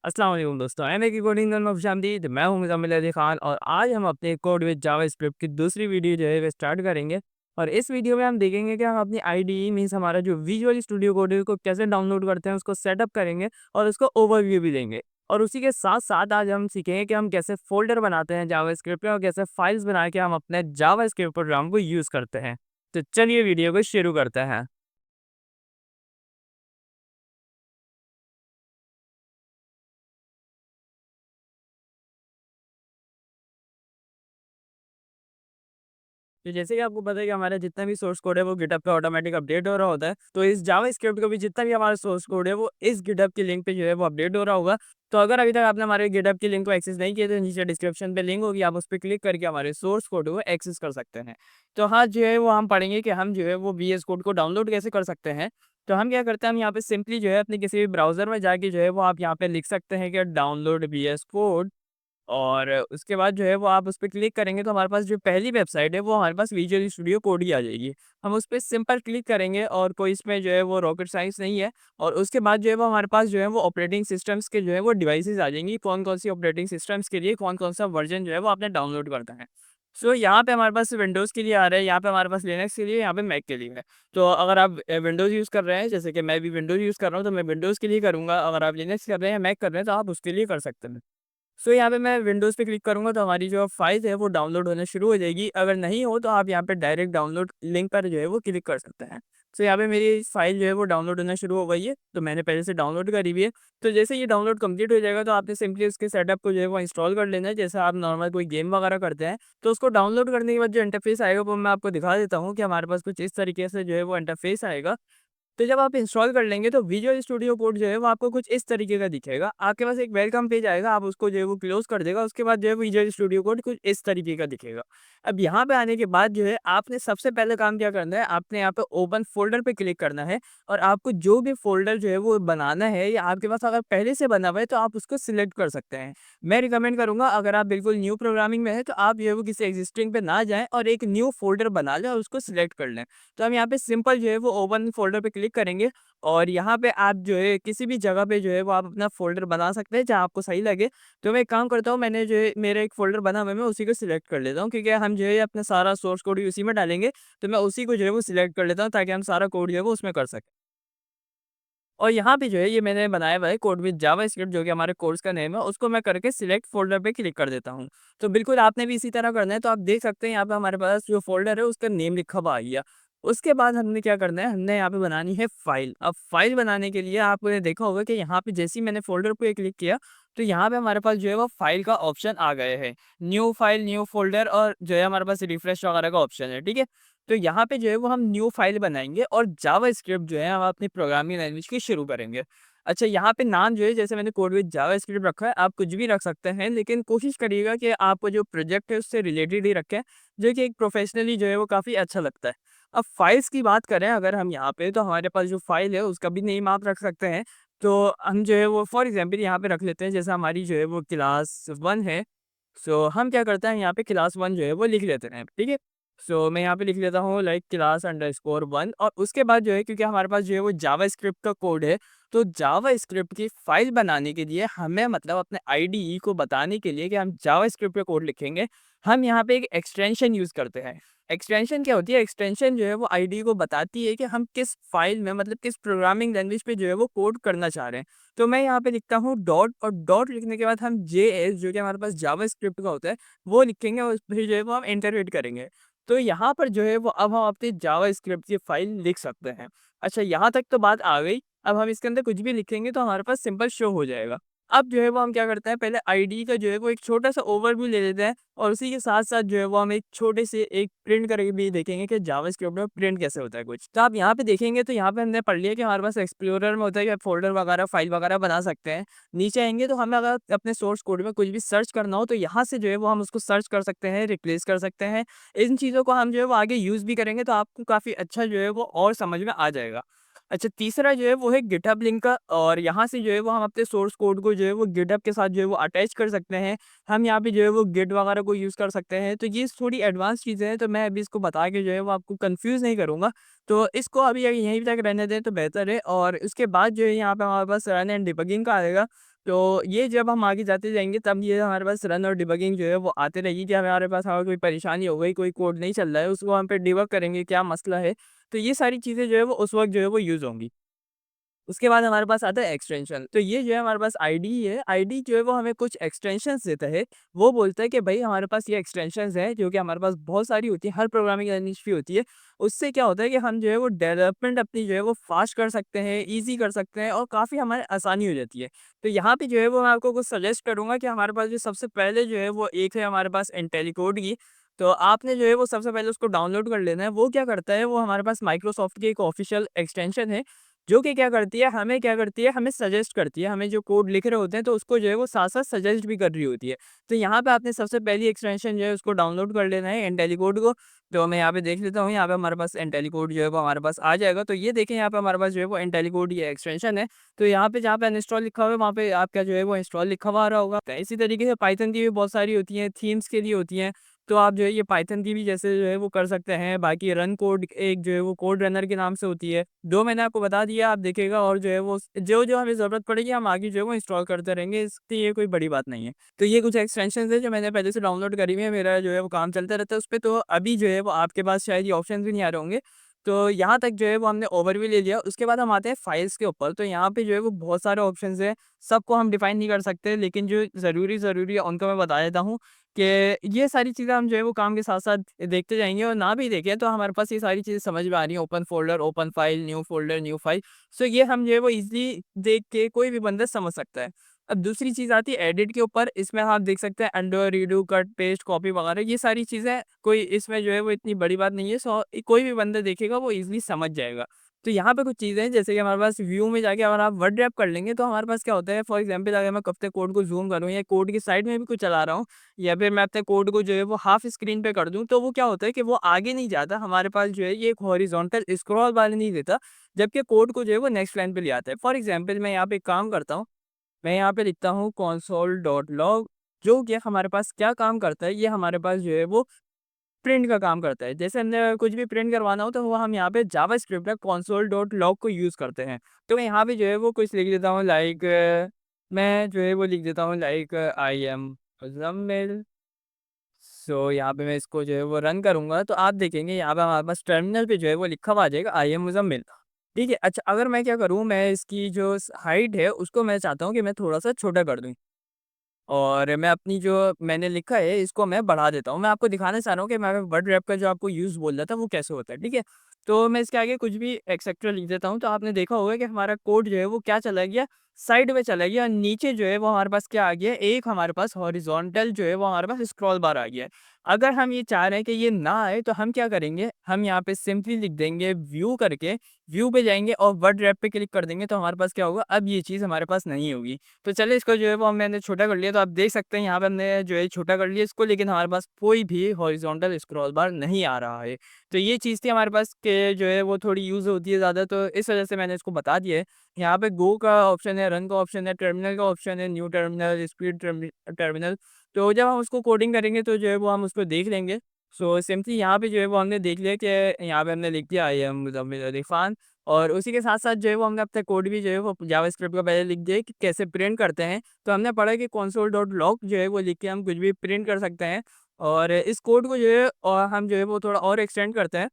अस्सलाम वालेकुम दोस्तों, आई एम ए की कोडिंग में खुशामदीद। मैं हूं मुज़म्मिल अली खान और आज हम अपने कोड विद जावास्क्रिप्ट की दूसरी वीडियो जो है वो स्टार्ट करेंगे। और इस वीडियो में हम देखेंगे कि हम अपनी आईडीई मीन्स हमारा जो विजुअल स्टूडियो कोड है उसको कैसे डाउनलोड करते हैं, उसको सेटअप करेंगे और उसको ओवरव्यू भी देंगे। और उसी के साथ साथ आज हम सीखेंगे कि हम कैसे फोल्डर बनाते हैं जावास्क्रिप्ट में और कैसे फाइल्स बना के हम अपने जावास्क्रिप्ट प्रोग्राम को यूज़ करते हैं। तो चलिए वीडियो को शुरू करते हैं। तो जैसे कि आपको पता है कि हमारा जितना भी सोर्स कोड है वो गिटहब पे ऑटोमेटिक अपडेट हो रहा होता है। तो इस जावास्क्रिप्ट को भी जितना भी हमारा सोर्स कोड है वो इस गिटहब की लिंक पे जो है वो अपडेट हो रहा होगा। तो अगर अभी तक आपने हमारे गिटहब की लिंक को एक्सेस नहीं किया तो नीचे डिस्क्रिप्शन पे लिंक होगी, आप उस पर क्लिक करके हमारे सोर्स कोड को एक्सेस कर सकते हैं। तो हाँ जो है वो हम पढ़ेंगे कि हम जो है वो वी एस कोड को डाउनलोड कैसे कर सकते हैं। तो हम क्या करते हैं, हम यहाँ पे सिंपली जो है अपने किसी भी ब्राउजर में जाके जो है वो आप यहाँ पे लिख सकते हैं कि डाउनलोड वी एस कोड। और उसके बाद जो है वो आप उस पे क्लिक करेंगे तो हमारे पास जो पहली वेबसाइट है वो हमारे पास विजुअल स्टूडियो कोड ही आ जाएगी। हम उस पे सिंपल क्लिक करेंगे और कोई इसमें जो है वो रॉकेट साइंस नहीं है। और उसके बाद जो है वो हमारे पास जो है वो ऑपरेटिंग सिस्टम्स के जो है वो डिवाइसेस आ जाएंगी, कौन-कौन सी ऑपरेटिंग सिस्टम्स के लिए कौन-कौन सा वर्ज़न जो है वो आपने डाउनलोड करना है। सो यहाँ पे हमारे पास विंडोज़ के लिए आ रहा है, यहाँ पे हमारे पास लिनक्स के लिए, यहाँ पे मैक के लिए है। तो अगर आप विंडोज़ यूज़ कर रहे हैं, जैसे कि मैं भी विंडोज़ यूज़ कर रहा हूँ, तो मैं विंडोज़ के लिए करूँगा। अगर आप लिनक्स कर रहे हैं या मैक कर रहे हैं तो आप उसके लिए कर सकते हैं। यहाँ पे मैं विंडोज़ पे क्लिक करूँगा तो हमारी जो फ़ाइल है वो डाउनलोड होना शुरू हो जाएगी। अगर नहीं हो तो आप यहाँ पे डायरेक्ट डाउनलोड लिंक पर जो है वो क्लिक कर सकते हैं। यहाँ पे मेरी फ़ाइल जो है वो डाउनलोड होना शुरू हो गई है, तो मैंने पहले से डाउनलोड करी हुई है। तो जैसे ये डाउनलोड कंप्लीट हो जाएगा तो आपने सिंपली उसके सेटअप को जो है वो इंस्टॉल कर लेना है। जैसे आप नॉर्मल कोई गेम वगैरह करते हैं, तो उसको डाउनलोड करने के बाद जो इंटरफ़ेस आएगा वो मैं आपको दिखा देता हूँ कि हमारे पास कुछ इस तरीके से जो है वो इंटरफ़ेस आएगा। तो जब आप इंस्टॉल कर लेंगे तो विजुअल स्टूडियो कोड जो है वो आपको कुछ इस तरीके का दिखेगा। आपके पास एक वेलकम पेज आएगा, आप उसको जो है वो क्लोज़ कर देगा, उसके बाद जो है विजुअल स्टूडियो कोड कुछ इस तरीके का दिखेगा। अब यहाँ पे आने के बाद जो है आपने सबसे पहले काम क्या करना है, आपने यहाँ पे ओपन फ़ोल्डर पे क्लिक करना है और आपको जो भी फ़ोल्डर जो है वो बनाना है या आपके पास अगर पहले से बना हुआ है तो आप उसको सिलेक्ट कर सकते हैं। मैं रिकमेंड करूँगा अगर आप बिल्कुल न्यू प्रोग्रामिंग में हैं तो आप जो है वो किसी एक्सिस्टिंग पे ना जाएँ और एक न्यू फ़ोल्डर बना लें और उसको सिलेक्ट कर लें। तो हम यहाँ पे सिंपल जो है वो ओपन फ़ोल्डर पे क्लिक करेंगे और यहाँ पे आप जो है किसी भी जगह पे जो है वो आप अपना फ़ोल्डर बना सकते हैं जहाँ आपको सही लगे। तो मैं एक काम करता हूँ, मैंने जो है मेरा एक फ़ोल्डर बना हुआ है मैं उसी को सिलेक्ट कर लेता हूँ, क्योंकि हम जो है अपना सारा सोर्स कोड भी उसी में डालेंगे। तो मैं उसी को जो है वो सिलेक्ट कर लेता हूँ ताकि हम सारा कोड जो है वो उसमें कर सकें। और यहाँ पे जो है ये मैंने बनाया हुआ है कोड विद जावास्क्रिप्ट, जो कि हमारे कोर्स का नेम है, उसको मैं करके सिलेक्ट फ़ोल्डर पे क्लिक कर देता हूँ। तो बिल्कुल आपने भी इसी तरह करना है, तो आप देख सकते हैं यहाँ पे हमारे पास जो फ़ोल्डर है उसका नेम लिखा हुआ आ गया। उसके बाद हमने क्या करना है, हमने यहाँ पे बनानी है फ़ाइल। अब फ़ाइल बनाने के लिए आपने देखा होगा कि यहाँ पे जैसे ही मैंने फ़ोल्डर पे क्लिक किया, तो यहाँ पे हमारे पास जो है वो फ़ाइल का ऑप्शन आ गए हैं। न्यू फ़ाइल, न्यू फ़ोल्डर और जो है हमारे पास रिफ्रेश वगैरह का ऑप्शन है, ठीक है? तो यहाँ पे जो है वो हम न्यू फ़ाइल बनाएँगे और जावास्क्रिप्ट जो है हम अपनी प्रोग्रामिंग लैंग्वेज की शुरू करेंगे। अच्छा, यहाँ पे नाम जो है जैसे मैंने कोड विद जावास्क्रिप्ट रखा है, आप कुछ भी रख सकते हैं, लेकिन कोशिश करिएगा कि आपका जो प्रोजेक्ट है उससे रिलेटेड ही रखें, जो कि एक प्रोफ़ेशनली जो है वो काफ़ी अच्छा लगता है। अब फाइल्स की बात करें अगर हम यहाँ पे, तो हमारे पास जो फ़ाइल है उसका भी नेम आप रख सकते हैं। तो हम जो है वो फॉर एग्ज़ाम्पल यहाँ पे रख लेते हैं, जैसे हमारी जो है वो क्लास 1 है। हम क्या करते हैं यहाँ पे क्लास 1 जो है वो लिख लेते हैं, ठीक है? मैं यहाँ पे लिख लेता हूँ लाइक क्लास अंडरस्कोर 1, और उसके बाद जो है क्योंकि हमारे पास जो है वो जावास्क्रिप्ट का कोड है, तो जावास्क्रिप्ट की फ़ाइल बनाने के लिए हमें मतलब अपने आईडीई को बताने के लिए कि हम जावास्क्रिप्ट पे कोड लिखेंगे, हम यहाँ पे एक एक्सटेंशन यूज़ करते हैं। एक्सटेंशन क्या होती है? एक्सटेंशन जो है वो आईडीई को बताती है कि हम किस फ़ाइल में मतलब किस प्रोग्रामिंग लैंग्वेज पे जो है वो कोड करना चाह रहे हैं। तो मैं यहाँ पे लिखता हूँ डॉट, और डॉट लिखने के बाद हम जेएस जो कि हमारे पास जावास्क्रिप्ट का होता है, वो लिखेंगे और फिर जो है वो हम एंटर हिट करेंगे। तो यहाँ पर जो है वो अब हम अपनी जावास्क्रिप्ट की फ़ाइल लिख सकते हैं। अच्छा, यहाँ तक तो बात आ गई। अब हम इसके अंदर कुछ भी लिखेंगे तो हमारे पास सिंपल शो हो जाएगा। अब जो है वो हम क्या करते हैं, पहले आईडी का जो है वो एक छोटा-सा ओवरव्यू ले लेते हैं और उसी के साथ-साथ जो है वो हम एक छोटे से एक प्रिंट करके भी देखेंगे कि जावास्क्रिप्ट में प्रिंट कैसे होता है कुछ। तो आप यहाँ पे देखेंगे तो यहाँ पे हमने पढ़ लिया कि हमारे पास एक्सप्लोरर में होता है कि आप फ़ोल्डर वगैरह, फ़ाइल वगैरह बना सकते हैं। नीचे आएँगे तो हमें अगर अपने सोर्स कोड में कुछ भी सर्च करना हो तो यहाँ से जो है वो हम उसको सर्च कर सकते हैं, रिप्लेस कर सकते हैं। इन चीज़ों को हम जो है वो आगे यूज़ भी करेंगे तो आपको काफ़ी अच्छा जो है वो और समझ में आ जाएगा। अच्छा, तीसरा जो है वो है गिटहब लिंक का, और यहाँ से जो है वो हम अपने सोर्स कोड को जो है वो गिटहब के साथ जो है वो अटैच कर सकते हैं। हम यहाँ पे जो है वो गिट वगैरह को यूज़ कर सकते हैं। तो ये थोड़ी एडवांस चीज़ें हैं, तो मैं अभी इसको बता के जो है वो आपको कन्फ्यूज़ नहीं करूँगा। तो इसको अभी यहीं तक रहने दें तो बेहतर है, और उसके बाद जो है यहाँ पे हमारे पास रन एंड डिबगिंग का आएगा। तो ये जब हम आगे जाते जाएँगे तब ये हमारे पास रन और डिबगिंग जो है वो आते रहेगी कि हमारे पास अगर कोई परेशानी हो गई, कोई कोड नहीं चल रहा है, उसको हम पे डिबग करेंगे, क्या मसला है। तो ये सारी चीज़ें जो है वो उस वक़्त जो है वो यूज़ होंगी। उसके बाद हमारे पास आता है एक्सटेंशन। तो ये जो है हमारे पास आईडी है, आईडी जो है वो हमें कुछ एक्सटेंशंस देता है। वो बोलता है कि भई हमारे पास ये एक्सटेंशंस हैं जो कि हमारे पास बहुत सारी होती हैं, हर प्रोग्रामिंग लैंग्वेज की होती है। उससे क्या होता है कि हम जो है वो डेवलपमेंट अपनी जो है वो फ़ास्ट कर सकते हैं, ईज़ी कर सकते हैं और काफ़ी हमारे आसानी हो जाती है। तो यहाँ पे जो है वो मैं आपको कुछ सजेस्ट करूँगा कि हमारे पास जो सबसे पहले जो है वो एक है हमारे पास इंटेलीकोड की। तो आपने जो है वो सबसे पहले उसको डाउनलोड कर लेना है। वो क्या करता है, वो हमारे पास माइक्रोसॉफ्ट की एक ऑफ़िशियल एक्सटेंशन है जो कि क्या करती है, हमें सजेस्ट करती है, हमें जो कोड लिख रहे होते हैं, तो उसको जो है वो साथ-साथ सजेस्ट भी कर रही होती है। तो यहाँ पे आपने सबसे पहली एक्सटेंशन जो है उसको डाउनलोड कर लेना है इंटेलीकोड को। तो मैं यहाँ पे देख लेता हूँ, यहाँ पे हमारे पास इंटेलीकोड जो है वो हमारे पास आ जाएगा। तो ये देखें यहाँ पे हमारे पास जो है वो इंटेलीकोड ये एक्सटेंशन है। तो यहाँ पे जहाँ पे अनइंस्टॉल लिखा हुआ है, वहाँ पे आपका जो है वो इंस्टॉल लिखा हुआ आ रहा होगा। तो इसी तरीके से पाइथन की भी बहुत सारी होती हैं, थीम्स के लिए होती हैं। तो आप जो है ये पाइथन की भी जैसे जो है वो कर सकते हैं। बाकी रन कोड एक जो है वो कोड रनर के नाम से होती है। 2 मैंने आपको बता दिया, आप देखिएगा और जो है वो जो-जो हमें ज़रूरत पड़ेगी हम आगे जो है वो इंस्टॉल करते रहेंगे, इसकी ये कोई बड़ी बात नहीं है। तो ये कुछ एक्सटेंशंस हैं जो मैंने पहले से डाउनलोड करी हुई है, मेरा जो है वो काम चलता रहता है उसपे। तो अभी जो है वो आपके पास शायद ये ऑप्शंस भी नहीं आ रहे होंगे। तो यहाँ तक जो है वो हमने ओवरव्यू ले लिया, उसके बाद हम आते हैं फाइल्स के ऊपर। तो यहाँ पे जो है वो बहुत सारे ऑप्शंस हैं, सबको हम डिफाइन नहीं कर सकते, लेकिन जो ज़रूरी है उनको मैं बता देता हूँ कि ये सारी चीज़ें हम जो है वो काम के साथ-साथ देखते जाएँगे और ना भी देखें तो हमारे पास ये सारी चीज़ें समझ में आ रही हैं। Open folder, open file, new folder, new file. So ये हम जो है वो ईज़िली देख के कोई भी बंदा समझ सकता है। अब दूसरी चीज़ आती है एडिट के ऊपर, इसमें आप देख सकते हैं अंडो, रीडू, कट, पेस्ट, कॉपी वगैरह ये सारी चीज़ें कोई इसमें जो है वो इतनी बड़ी बात नहीं है। सो कोई भी बंदा देखेगा वो ईज़िली समझ जाएगा। तो यहाँ पे कुछ चीज़ें हैं जैसे कि हमारे पास व्यू में जाके अगर आप वर्ड रैप कर लेंगे तो हमारे पास क्या होता है, फॉर एग्ज़ाम्पल अगर मैं अपने कोड को ज़ूम करूँ या कोड की साइड में भी कुछ चला रहा हूँ या फिर मैं अपने कोड को जो है वो हाफ स्क्रीन पे कर दूँ, तो वो क्या होता है कि वो आगे नहीं जाता। हमारे पास जो है ये एक हॉरिज़ॉन्टल स्क्रॉल बार नहीं देता, जबकि कोड को जो है वो नेक्स्ट लाइन पे ले आता है। फॉर एग्ज़ाम्पल मैं यहाँ पे एक काम करता हूँ, मैं यहाँ पे लिखता हूँ कंसोल डॉट लॉग, जो कि हमारे पास क्या काम करता है, ये हमारे पास जो है वो प्रिंट का काम करता है। जैसे हमने कुछ भी प्रिंट करवाना हो तो वो हम यहाँ पे जावास्क्रिप्ट में कंसोल डॉट लॉग को यूज़ करते हैं। तो मैं यहाँ पे जो है वो कुछ लिख देता हूँ लाइक मैं जो है वो लिख देता हूँ लाइक आई एम मुज़म्मिल। सो यहाँ पे मैं इसको जो है वो रन करूँगा तो आप देखेंगे यहाँ पे हमारे पास टर्मिनल पे जो है वो लिखा हुआ आ जाएगा आई एम मुज़म्मिल। ठीक है? अच्छा, अगर मैं क्या करूँ, मैं इसकी जो स हाइट है उसको मैं चाहता हूँ कि मैं थोड़ा-सा छोटा कर दूँ। और मैं अपनी जो मैंने लिखा है इसको मैं बढ़ा देता हूँ। मैं आपको दिखाना चाह रहा हूँ कि मैं वर्ड रैप का जो आपको यूज़ बोल रहा था वो कैसे होता है, ठीक है? तो मैं इसके आगे कुछ भी एक्सेट्रा लिख देता हूँ, तो आपने देखा होगा कि हमारा कोड जो है वो क्या चला गया, साइड में चला गया, नीचे जो है वो हमारे पास क्या आ गया, एक हमारे पास हॉरिज़ॉन्टल जो है वो हमारे पास स्क्रॉल बार आ गया है। अगर हम ये चाह रहे हैं कि ये ना आए तो हम क्या करेंगे, हम यहाँ पे सिंपली लिख देंगे व्यू करके, व्यू पे जाएँगे और वर्ड रैप पे क्लिक कर देंगे तो हमारे पास क्या होगा, अब ये चीज़ हमारे पास नहीं होगी। तो चलिए इसको जो है वो मैंने छोटा कर लिया, तो आप देख सकते हैं यहाँ पे हमने जो है छोटा कर लिया इसको, लेकिन हमारे पास कोई भी हॉरिज़ॉन्टल स्क्रॉल बार नहीं आ रहा है। तो ये चीज़ थी हमारे पास कि जो है वो थोड़ी यूज़ होती है ज़्यादा, तो इस वज़ह से मैंने इसको बता दिया है। यहाँ पे गो का ऑप्शन है, रन का ऑप्शन है, टर्मिनल का ऑप्शन है, न्यू टर्मिनल, स्पीड टर्मिनल। तो जब हम उसको कोडिंग करेंगे तो जो है वो हम उसको देख लेंगे। सो सिंपली यहाँ पे जो है वो हमने देख लिया कि यहाँ पे हमने लिख दिया आई एम मुज़म्मिल अली खान। और उसी के साथ-साथ जो है वो हमने अपना कोड भी जो है वो जावास्क्रिप्ट का पहले लिख दिया कि कैसे प्रिंट करते हैं। तो हमने पढ़ा कि कंसोल डॉट लॉग जो है वो लिख के हम कुछ भी प्रिंट कर सकते हैं। और इस कोड को जो है हम जो है वो थोड़ा और एक्सटेंड करते हैं।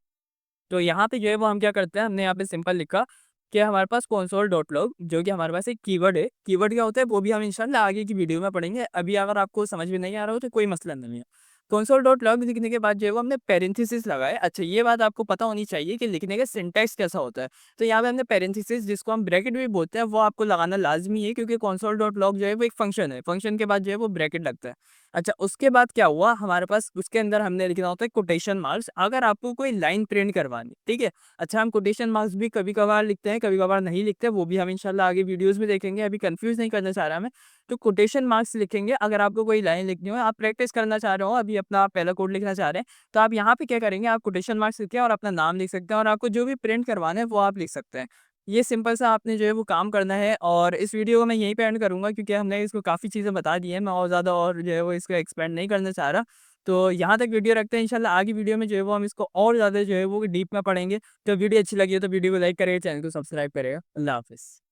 तो यहाँ पे जो है वो हम क्या करते हैं, हमने यहाँ पे सिंपल लिखा कि हमारे पास कंसोल डॉट लॉग जो कि हमारे पास एक कीवर्ड है। कीवर्ड क्या होता है वो भी हम इंशाल्लाह आगे की वीडियो में पढ़ेंगे। अभी अगर आपको समझ में नहीं आ रहा हो तो कोई मसला नहीं है। कंसोल डॉट लॉग लिखने के बाद जो है वो हमने पैरेंथेसिस लगाए। अच्छा, ये बात आपको पता होनी चाहिए कि लिखने का सिंटैक्स कैसा होता है। तो यहाँ पे हमने पैरेंथेसिस जिसको हम ब्रैकेट भी बोलते हैं वो आपको लगाना लाज़मी है, क्योंकि कंसोल डॉट लॉग जो है वो एक फंक्शन है। फंक्शन के बाद जो है वो ब्रैकेट लगता है। अच्छा, उसके बाद क्या हुआ, हमारे पास उसके अंदर हमने लिखना होता है कोटेशन मार्क्स, अगर आपको कोई लाइन प्रिंट करवानी, ठीक है? अच्छा, हम कोटेशन मार्क्स भी कभी-कभार लिखते हैं, कभी-कभार नहीं लिखते, वो भी हम इंशाल्लाह आगे वीडियोज़ में देखेंगे, अभी कन्फ्यूज़ नहीं करना चाह रहा मैं। तो कोटेशन मार्क्स लिखेंगे अगर आपको कोई लाइन लिखनी हो, आप प्रैक्टिस करना चाह रहे हो, अभी अपना पहला कोड लिखना चाह रहे हैं, तो आप यहाँ पे क्या करेंगे, आप कोटेशन मार्क्स लिखें और अपना नाम लिख सकते हैं और आपको जो भी प्रिंट करवाना है, वो आप लिख सकते हैं। ये सिंपल सा आपने जो है वो काम करना है और इस वीडियो को मैं यहीं पे एंड करूँगा, क्योंकि हमने इसको काफ़ी चीज़ें बता दी हैं, मैं और ज़्यादा और जो है वो इसको एक्सपेंड नहीं करना चाह रहा। तो यहाँ तक वीडियो रखते हैं, इंशाल्लाह आगे वीडियो में जो है वो हम इसको और ज़्यादा जो है वो डीप में पढ़ेंगे। तो वीडियो अच्छी लगी हो तो वीडियो को लाइक करिए, चैनल को सब्सक्राइब करिएगा। अल्लाह हाफ़िज़।